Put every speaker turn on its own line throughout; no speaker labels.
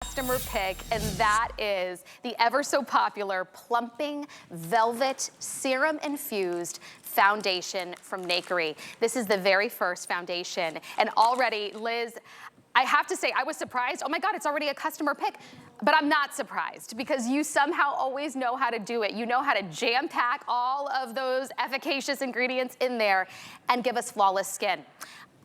Customer pick, and that is the ever so popular Plumping Velvet Serum Infused foundation from Nakery. This is the very first foundation, and already, Liz, I have to say, I was surprised. Oh my God, it's already a customer pick. But I'm not surprised because you somehow always know how to do it. You know how to jam pack all of those efficacious ingredients in there and give us flawless skin.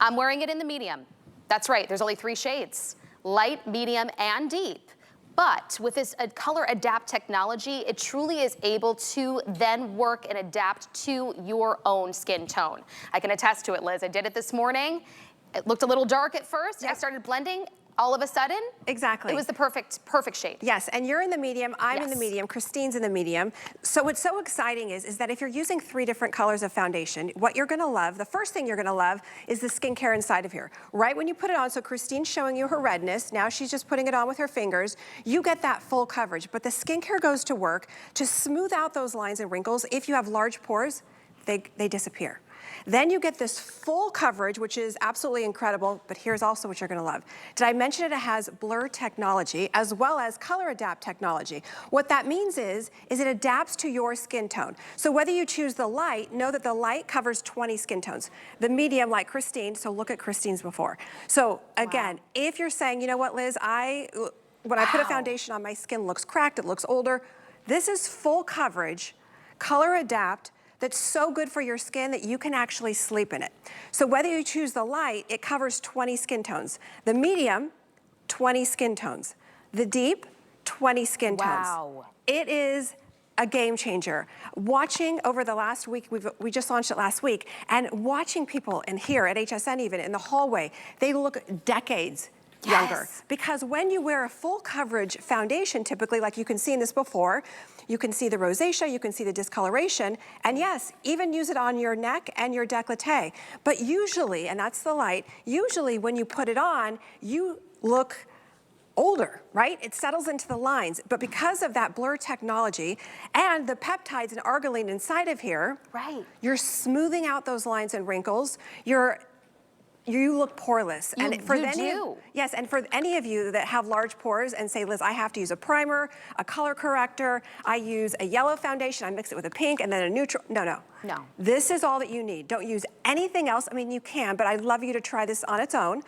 I'm wearing it in the medium. That's right, there's only 3 shades. Light, medium, and deep. But with this color adapt technology, it truly is able to then work and adapt to your own skin tone. I can attest to it, Liz. I did it this morning. It looked a little dark at first. Yep. I started blending. All of a sudden,
exactly,
it was the perfect shade.
Yes, and you're in the medium, I'm in the medium, Christine's in the medium. So what's so exciting is that if you're using 3 different colors of foundation, what you're gonna love, the first thing you're gonna love is the skincare inside of here. Right when you put it on, so Christine's showing you her redness, now she's just putting it on with her fingers, you get that full coverage, but the skincare goes to work to smooth out those lines and wrinkles. If you have large pores, they disappear. Then you get this full coverage, which is absolutely incredible, but here's also what you're gonna love. Did I mention it has blur technology as well as color adapt technology? What that means is it adapts to your skin tone. So whether you choose the light, know that the light covers 20 skin tones. The medium, like Christine, so look at Christine's before. So again, if you're saying, you know what, Liz, when I put a foundation on, my skin looks cracked, it looks older, this is full coverage, color adapt, that's so good for your skin that you can actually sleep in it. So whether you choose the light, it covers 20 skin tones. The medium, 20 skin tones. The deep, 20 skin tones.
Wow.
It is a game changer. Watching over the last week, we just launched it last week, and watching people in here at HSN even, in the hallway, they look decades younger. Because when you wear a full coverage foundation, typically, like you can see in this before, you can see the rosacea, you can see the discoloration, and yes, even use it on your neck and your décolleté. But usually, and that's the light, usually when you put it on, you look older, right? It settles into the lines. But because of that blur technology and the peptides and arginine inside of here, you're smoothing out those lines and wrinkles. You look poreless. And for any of you that have large pores and say, Liz, I have to use a primer, a color corrector, I use a yellow foundation, I mix it with a pink and then a neutral. No. This is all that you need. Don't use anything else. I mean, you can, but I'd love you to try this on its own.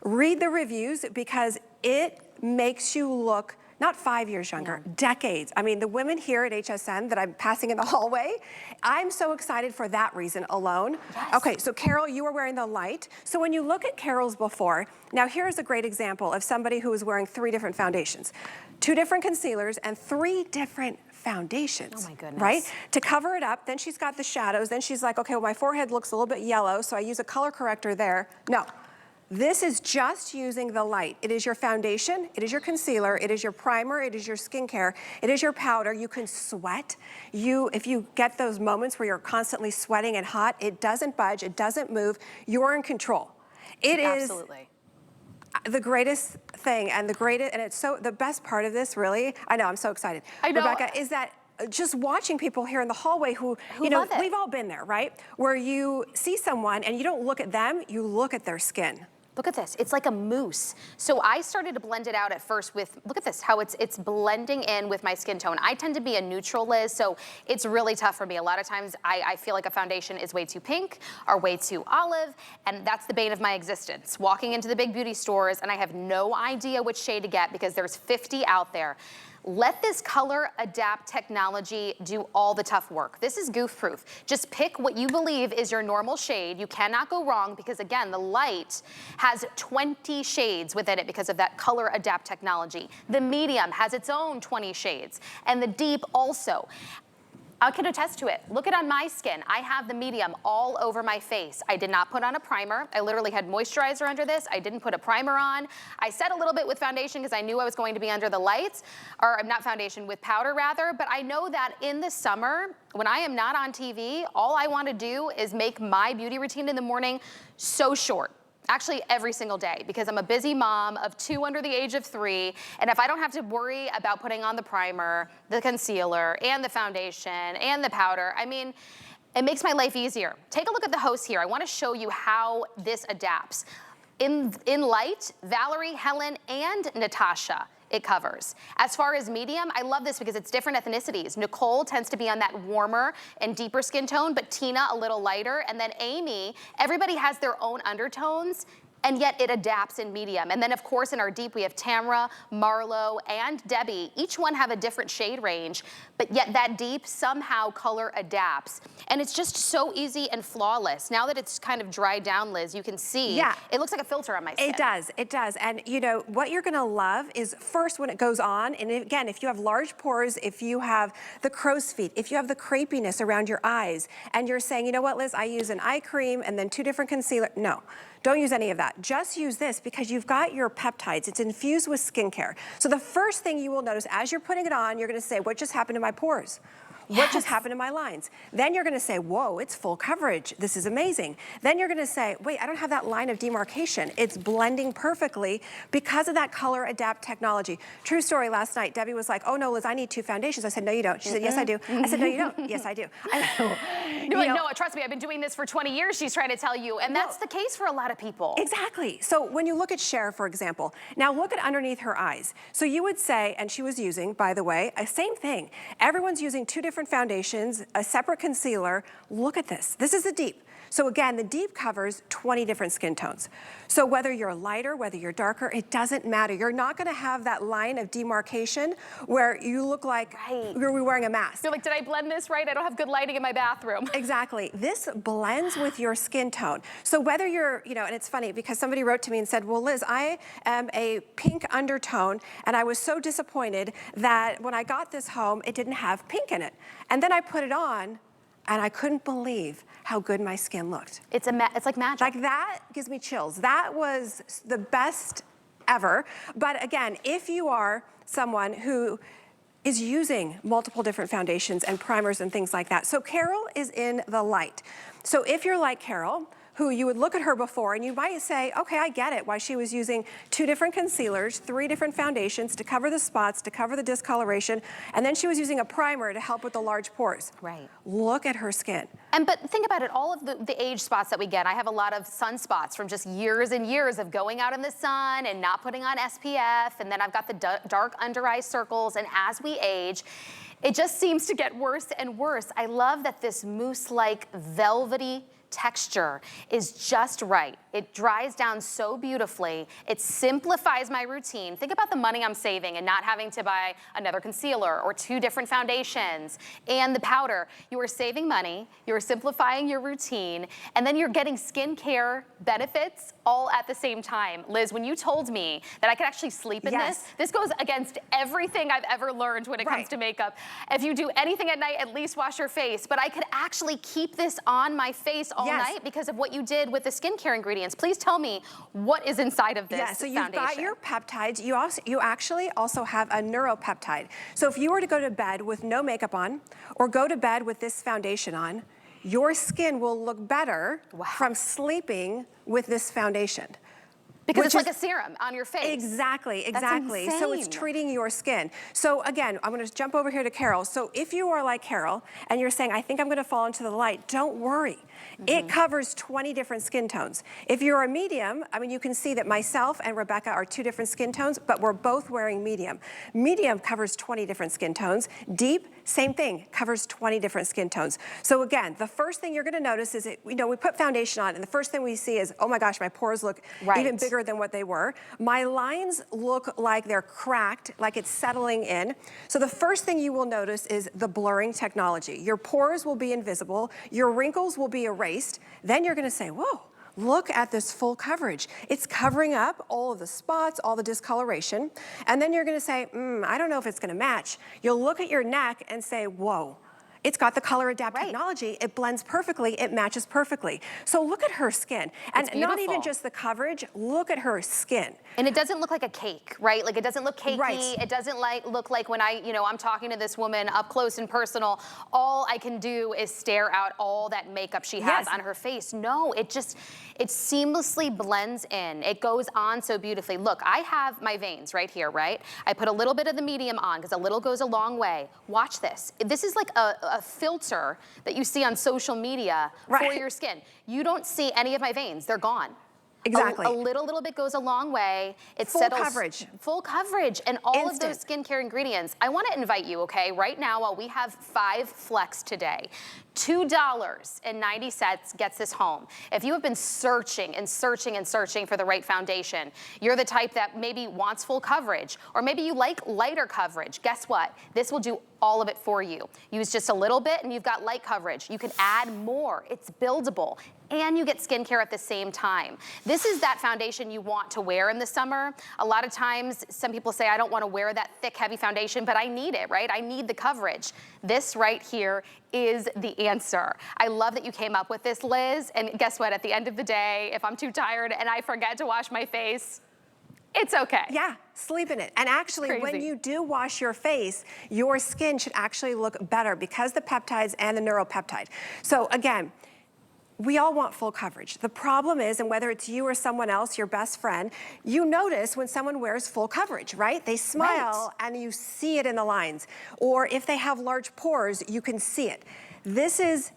Read the reviews because it makes you look not 5 years younger, decades. I mean, the women here at HSN that I'm passing in the hallway, I'm so excited for that reason alone. Okay, so Carol, you were wearing the light. So when you look at Carol's before, now here's a great example of somebody who is wearing 3 different foundations, 2 different concealers and 3 different foundations. Oh my goodness. Right? To cover it up, then she's got the shadows, then she's like, okay, well, my forehead looks a little bit yellow, so I use a color corrector there. No. This is just using the light. It is your foundation, it is your concealer, it is your primer, it is your skincare, it is your powder. You can sweat. If you get those moments where you're constantly sweating and hot, it doesn't budge, it doesn't move. You're in control. It is the greatest thing and it's so, the best part of this really, I know, I'm so excited. I know. Rebecca, is that just watching people here in the hallway who you know, we've all been there, right? Where you see someone and you don't look at them, you look at their skin.
Look at this, it's like a mousse. So I started to blend it out at first with, look at this, how it's blending in with my skin tone. I tend to be a neutral, Liz, so it's really tough for me. A lot of times I feel like a foundation is way too pink or way too olive, and that's the bane of my existence. Walking into the big beauty stores and I have no idea which shade to get because there's 50 out there. Let this color adapt technology do all the tough work. This is goof proof. Just pick what you believe is your normal shade. You cannot go wrong because again, the light has 20 shades within it because of that color adapt technology. The medium has its own 20 shades and the deep also. I can attest to it. Look at on my skin. I have the medium all over my face. I did not put on a primer. I literally had moisturizer under this. I didn't put a primer on. I set a little bit with foundation because I knew I was going to be under the lights, or not foundation, with powder rather, but I know that in the summer, when I am not on TV, all I want to do is make my beauty routine in the morning so short. Actually every single day because I'm a busy mom of 2 under the age of 3, and if I don't have to worry about putting on the primer, the concealer, and the foundation, and the powder, I mean, it makes my life easier. Take a look at the hosts here. I want to show you how this adapts. In light, Valerie, Helen, and Natasha. it covers. As far as medium, I love this because it's different ethnicities. Nicole tends to be on that warmer and deeper skin tone, but Tina a little lighter, and then Amy, everybody has their own undertones, and yet it adapts in medium. And then of course in our deep we have Tamra, Marlo, and Debbie. Each one have a different shade range, but yet that deep somehow color adapts. And it's just so easy and flawless. Now that it's kind of dried down, Liz, you can see, it looks like a filter on my skin.
It does. And you know, what you're gonna love is first when it goes on, and again, if you have large pores, if you have the crow's feet, if you have the crepiness around your eyes, and you're saying, you know what, Liz, I use an eye cream and then 2 different concealer. No. Don't use any of that. Just use this because you've got your peptides. It's infused with skincare. So the first thing you will notice as you're putting it on, you're gonna say, what just happened to my pores? What just happened to my lines? Then you're gonna say, whoa, it's full coverage. This is amazing. Then you're gonna say, wait, I don't have that line of demarcation. It's blending perfectly because of that color adapt technology. True story, last night, Debbie was like, oh no, Liz, I need 2 foundations. I said, no, you don't. She said, yes, I do. I said, no, you don't. Yes, I do.
No, trust me, I've been doing this for 20 years, she's trying to tell you, and that's the case for a lot of people.
Exactly. So when you look at Cher, for example, now look at underneath her eyes. So you would say, and she was using, by the way, same thing. Everyone's using 2 different foundations, a separate concealer. Look at this. This is the deep. So again, the deep covers 20 different skin tones. So whether you're lighter, whether you're darker, it doesn't matter. You're not gonna have that line of demarcation where you look like you're wearing a mask.
You're like, did I blend this right? I don't have good lighting in my bathroom.
Exactly. This blends with your skin tone. So whether you're, you know, and it's funny because somebody wrote to me and said, well, Liz, I am a pink undertone and I was so disappointed that when I got this home, it didn't have pink in it. And then I put it on and I couldn't believe how good my skin looked.
It's like magic.
Like that gives me chills. That was the best ever. But again, if you are someone who is using multiple different foundations and primers and things like that. So Carol is in the light. So if you're like Carol, who you would look at her before and you might say, okay, I get it, why she was using 2 different concealers, 3 different foundations to cover the spots, to cover the discoloration, and then she was using a primer to help with the large pores.
Right.
Look at her skin.
But think about it, all of the age spots that we get, I have a lot of sunspots from just years and years of going out in the sun and not putting on SPF, and then I've got the dark under eye circles, and as we age, it just seems to get worse and worse. I love that this mousse-like velvety texture is just right. It dries down so beautifully. It simplifies my routine. Think about the money I'm saving and not having to buy another concealer or 2 different foundations and the powder. You are saving money, you're simplifying your routine, and then you're getting skincare benefits all at the same time. Liz, when you told me that I could actually sleep in this goes against everything I've ever learned when it comes to makeup. If you do anything at night, at least wash your face. But I could actually keep this on my face all night because of what you did with the skincare ingredients. Please tell me what is inside of this foundation.
So you've got your peptides. You actually also have a neuropeptide. So if you were to go to bed with no makeup on or go to bed with this foundation on, your skin will look better from sleeping with this foundation.
Because it's like a serum on your face.
Exactly.
That's
so it's treating your skin. So again, I'm gonna jump over here to Carol. So if you are like Carol and you're saying, I think I'm gonna fall into the light, don't worry. It covers 20 different skin tones. If you're a medium, I mean, you can see that myself and Rebecca are 2 different skin tones, but we're both wearing medium. Medium covers 20 different skin tones. Deep, same thing, covers 20 different skin tones. So again, the first thing you're gonna notice is, we put foundation on, and the first thing we see is, oh my gosh, my pores look even bigger than what they were. My lines look like they're cracked, like it's settling in. So the first thing you will notice is the blurring technology. Your pores will be invisible, your wrinkles will be erased. Then you're gonna say, whoa, look at this full coverage. It's covering up all of the spots, all the discoloration. And then you're gonna say, I don't know if it's gonna match. You'll look at your neck and say, whoa, it's got the color adapt technology. It blends perfectly, it matches perfectly. So look at her skin. And not even just the coverage, look at her skin.
And it doesn't look like a cake, right? Like it doesn't look cakey. It doesn't look like when I'm talking to this woman up close and personal, all I can do is stare out all that makeup she has on her face. No, it seamlessly blends in. It goes on so beautifully. Look, I have my veins right here, right? I put a little bit of the medium on because a little goes a long way. Watch this. This is like a filter that you see on social media for your skin. You don't see any of my veins. They're gone.
Exactly.
A little bit goes a long way. It
Full
settles,
coverage.
Full coverage, and all
Instant.
of those skincare ingredients. I want to invite you, okay, right now while we have 5 flex today, $2.90 gets this home. If you have been searching and searching and searching for the right foundation, you're the type that maybe wants full coverage, or maybe you like lighter coverage. Guess what? This will do all of it for you. Use just a little bit and you've got light coverage. You can add more. It's buildable. And you get skincare at the same time. This is that foundation you want to wear in the summer. A lot of times, some people say, I don't want to wear that thick, heavy foundation, but I need it, right? I need the coverage. This right here is the answer. I love that you came up with this, Liz. And guess what? At the end of the day, if I'm too tired and I forget to wash my face, it's okay.
Yeah, sleep in it. And actually, when you do wash your face, your skin should actually look better because the peptides and the neuropeptide. So again, we all want full coverage. The problem is, and whether it's you or someone else, your best friend, you notice when someone wears full coverage, right? They smile and you see it in the lines. Or if they have large pores, you can see it. This is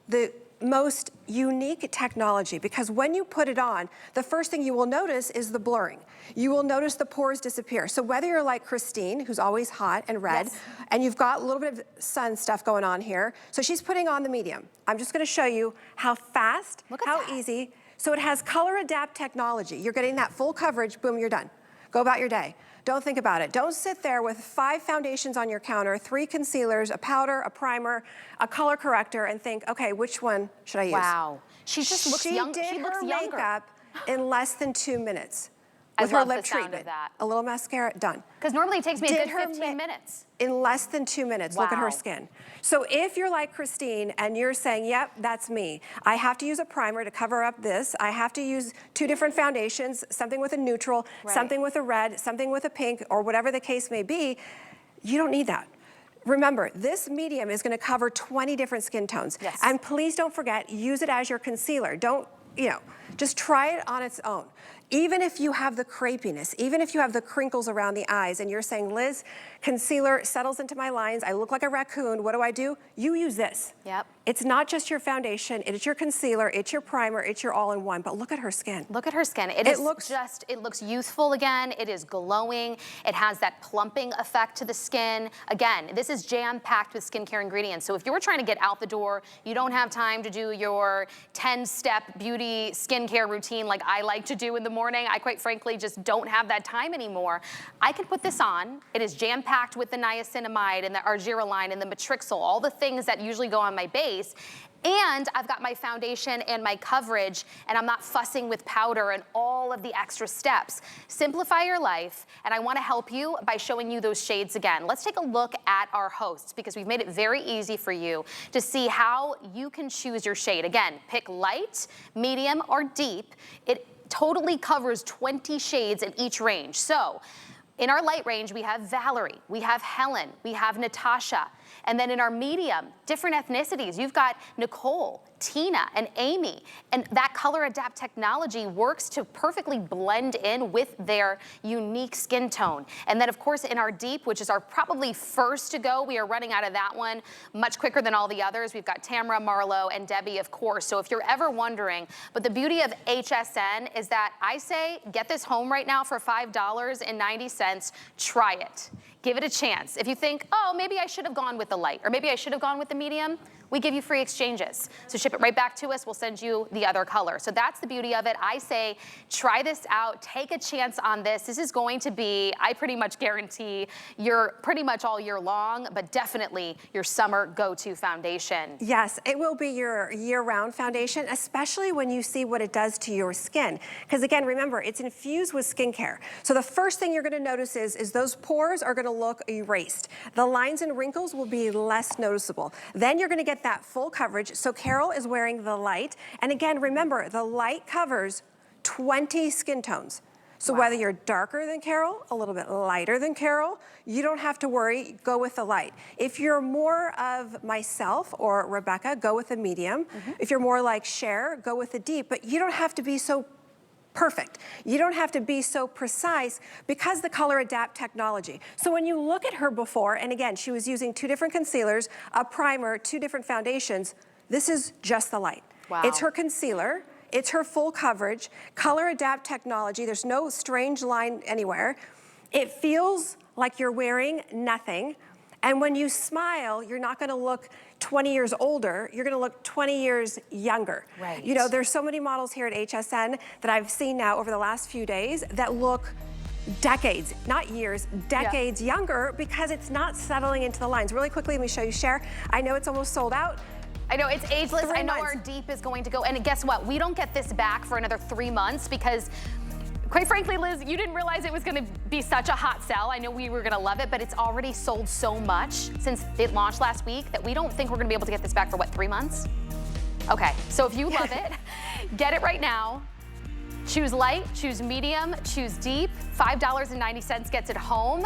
the most unique technology because when you put it on, the first thing you will notice is the blurring. You will notice the pores disappear. So whether you're like Christine, who's always hot and red, and you've got a little bit of sun stuff going on here, so she's putting on the medium. I'm just gonna show you how fast, how easy. So it has color adapt technology. You're getting that full coverage, boom, you're done. Go about your day. Don't think about it. Don't sit there with 5 foundations on your counter, 3 concealers, a powder, a primer, a color corrector, and think, okay, which one should I use?
Wow. She just looks young.
She looks
younger.
Makeup in less than 2 minutes.
I
With her
love
lip
the sound
treatment.
Of that.
A little mascara, done.
Because normally it takes me a good 15 minutes.
In less than 2 minutes, look at her skin. So if you're like Christine and you're saying, yep, that's me. I have to use a primer to cover up this. I have to use 2 different foundations, something with a neutral, something with a red, something with a pink, or whatever the case may be. You don't need that. Remember, this medium is gonna cover 20 different skin tones.
Yes.
And please don't forget, use it as your concealer. Don't, just try it on its own. Even if you have the crepiness, even if you have the crinkles around the eyes and you're saying, Liz, concealer settles into my lines, I look like a raccoon, what do? You use this.
Yep.
It's not just your foundation, it's your concealer, it's your primer, it's your all-in-one, but look at her skin.
Look at her skin. It looks youthful again, it is glowing, it has that plumping effect to the skin. Again, this is jam-packed with skincare ingredients, so if you were trying to get out the door, you don't have time to do your 10-step beauty skincare routine like I like to do in the morning, I quite frankly just don't have that time anymore. I can put this on. It is jam-packed with the niacinamide and the argireline and the matrixyl, all the things that usually go on my base. And I've got my foundation and my coverage, and I'm not fussing with powder and all of the extra steps. Simplify your life, and I wanna help you by showing you those shades again. Let's take a look at our hosts because we've made it very easy for you to see how you can choose your shade. Again, pick light, medium, or deep. It totally covers 20 shades in each range. So, in our light range, we have Valerie, we have Helen, we have Natasha. And then in our medium, different ethnicities. You've got Nicole, Tina, and Amy. And that color adapt technology works to perfectly blend in with their unique skin tone. And then of course in our deep, which is our probably first to go, we are running out of that one much quicker than all the others. We've got Tamara, Marlo, and Debbie, of course. So if you're ever wondering, but the beauty of HSN is that I say, get this home right now for $5.90, try it. Give it a chance. If you think, oh, maybe I should have gone with the light, or maybe I should have gone with the medium, we give you free exchanges. So ship it right back to us, we'll send you the other color. So that's the beauty of it. I say, try this out, take a chance on this. This is going to be, I pretty much guarantee, your pretty much all year long, but definitely your summer go-to foundation.
Yes, it will be your year-round foundation, especially when you see what it does to your skin. Because again, remember, it's infused with skincare. So the first thing you're gonna notice is those pores are gonna look erased. The lines and wrinkles will be less noticeable. Then you're gonna get that full coverage. So Carol is wearing the light. And again, remember, the light covers 20 skin tones. So whether you're darker than Carol, a little bit lighter than Carol, you don't have to worry, go with the light. If you're more of myself or Rebecca, go with the medium. If you're more like Cher, go with the deep, but you don't have to be so perfect. You don't have to be so precise because the color adapt technology. So when you look at her before, and again, she was using 2 different concealers, a primer, 2 different foundations, this is just the light.
Wow.
It's her concealer, It's her full coverage, color adapt technology. There's no strange line anywhere. It feels like you're wearing nothing. And when you smile, you're not gonna look 20 years older, you're gonna look 20 years younger.
Right.
You know, there's so many models here at HSN that I've seen now over the last few days that look decades, not years, decades younger because it's not settling into the lines. Really quickly, let me show you Cher. I know it's almost sold out.
I know, it's ageless.
3
I know
months.
our deep is going to go. And guess what? We don't get this back for another 3 months because, quite frankly, Liz, you didn't realize it was going to be such a hot sell. I know we were going to love it, but it's already sold so much since it launched last week that we don't think we're going to be able to get this back for, what, 3 months? Okay, so if you love it, get it right now. Choose light, choose medium, choose deep. $5.90 gets it home.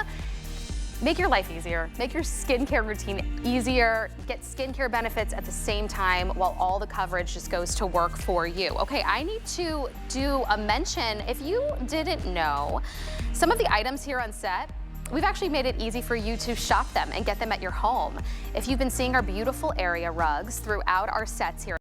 Make your life easier. Make your skincare routine easier. Get skincare benefits at the same time while all the coverage just goes to work for you. Okay, I need to do a mention. If you didn't know, some of the items here on set, we've actually made it easy for you to shop them and get them at your home. If you've been seeing our beautiful area rugs throughout our sets here